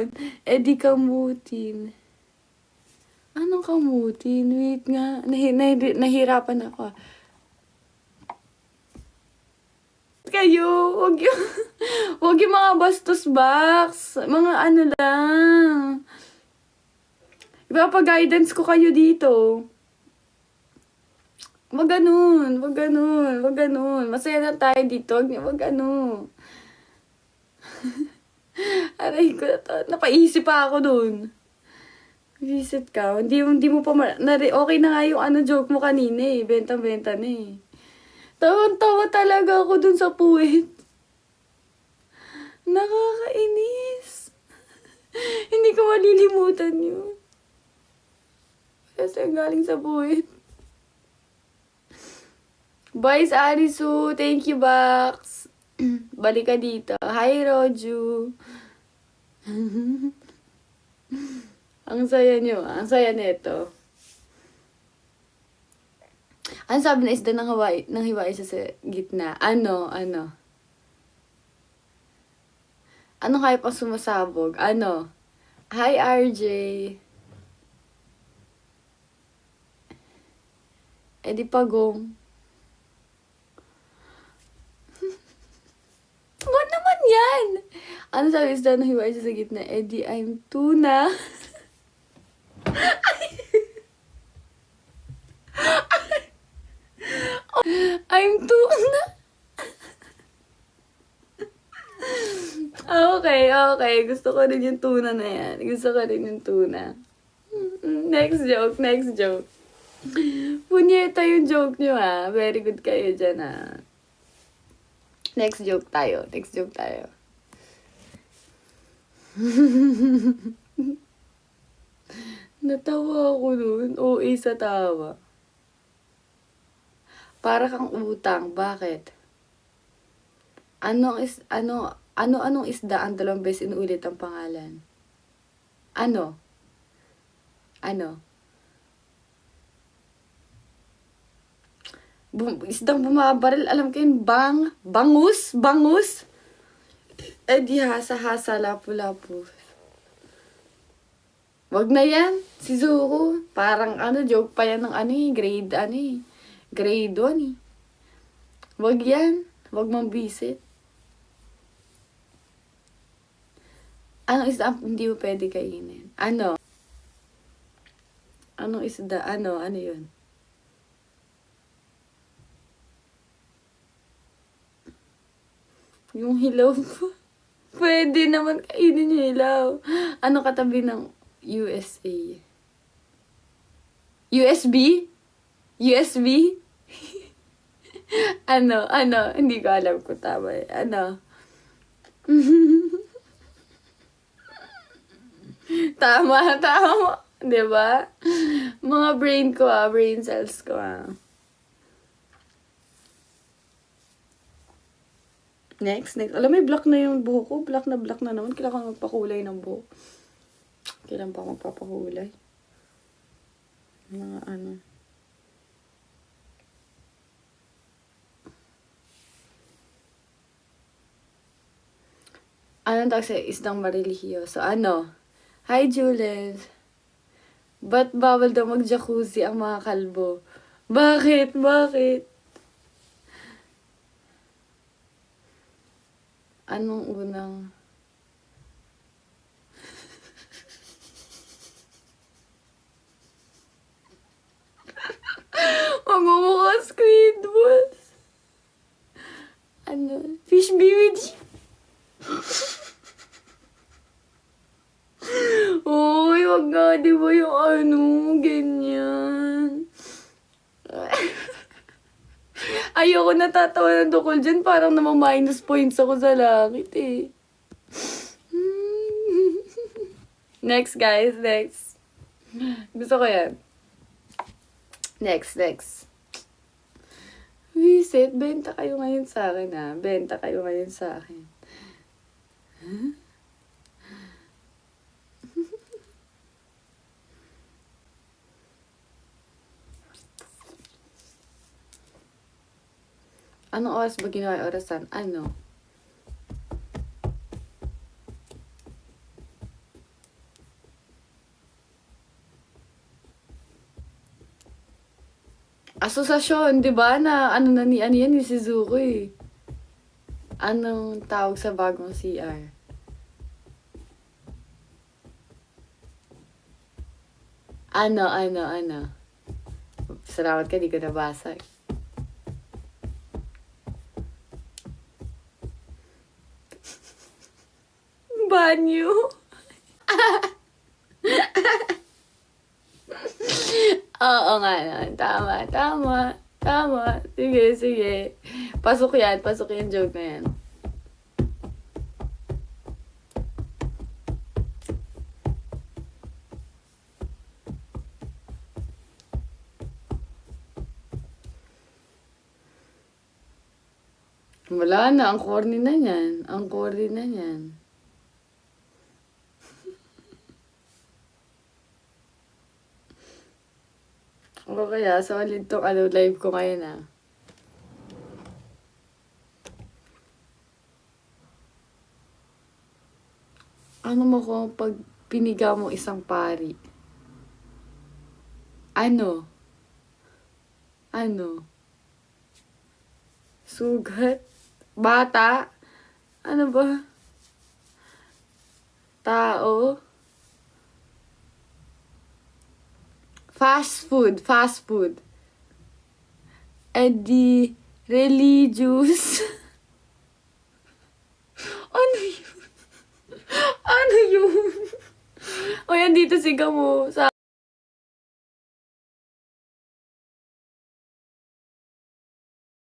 yun? Eh di kamutin. Anong kamutin? Wait nga. Nahirapan ako. Kayo, wag yung mga bastos box. Mga ano lang. Ipapa-guidance ko kayo dito. Wag ganun, wag ganun, wag ganun. Masaya na tayo dito. Wag ano. Aray ko na to. Napaisip pa ako dun. Visit ka. Hindi mo pa okay na nga yung ano joke mo kanina eh. Benta-benta na eh. Tawang-tawa talaga ako dun sa puwet. Nakakainis. Hindi ko malilimutan yun. Kasi galing sa puwet. Bye sa Arisu. Thank you, Bax. Balik ka dito. Hi, Roju. Ang saya nyo. Ang saya nito. Ano sabi na isda ng hiwain siya sa gitna? Ano? Ano kaya pang sumasabog? Ano? Hi, RJ. Eh di pagong. What naman yan? Ano sabi isda ng hiwain siya sa gitna? Eh di I'm tuna. I'm tuna. Okay. Gusto ko rin yung tuna na yan. Gusto ko rin yung tuna. Next joke. Punyeta yung joke nyo ha. Very good kayo dyan ha. Next joke tayo. Natawa ako nun. OA sa tawa. Para kang utang. Bakit? Anong isda ang 2 beses inuulit ang pangalan? Ano? Isdang bumabaril, alam ko yun, bangus? Eh di hasa-hasa, lapu-lapu. Wag na yan, si Zuko. Parang joke pa yan ng grade 1 eh. Wag yan, wag mambisit. Anong isda hindi mo pwede kainin? Ano? Anong isda? Ano yun? Yung hilaw po. Pwede naman kainin yung hilaw. Ano katabi ng USA? USB? Ano? Hindi ko alam kung tama eh. Ano? Tama. Diba? Mga brain cells ko Next. Alam mo, black na yung buhok ko. Black na naman. Kailangan ko magpakulay ng buhok. Kailan pa magpapakulay? Mga Anong tawag sa isdang marelihiyoso? Hi, Jules. Ba't bawal daw mag-jacuzzi ang mga kalbo? Bakit? Anong unang... Magmumukha Squidward. Fish BBG. Uy, wag nga, di ba yung ganyan. Ayoko natatawa ng tukol dyan, parang namang-minus points ako sa langit eh. Next, guys, next. Gusto ko yan. Next. Visit, benta kayo ngayon sa akin Huh? Anong oras ba ginawa yung orasan? Asosasyon, di ba? Na ano na ni ano yan ni Shizuko eh. Anong tawag sa bagong CR? Ano? Salamat ka, di ko nabasa. Banyo. Oo nga naman. Tama. Sige. Pasok yan joke na yan. Wala na, ang corny na niyan. O kaya, sa ulit tong live ko ngayon ah. Ano mo ko pag piniga mo isang pari? Ano? Sugat? Bata? Ano ba? Tao? Fast food. Edi, religious. Ano yun? O yan dito sigaw mo sa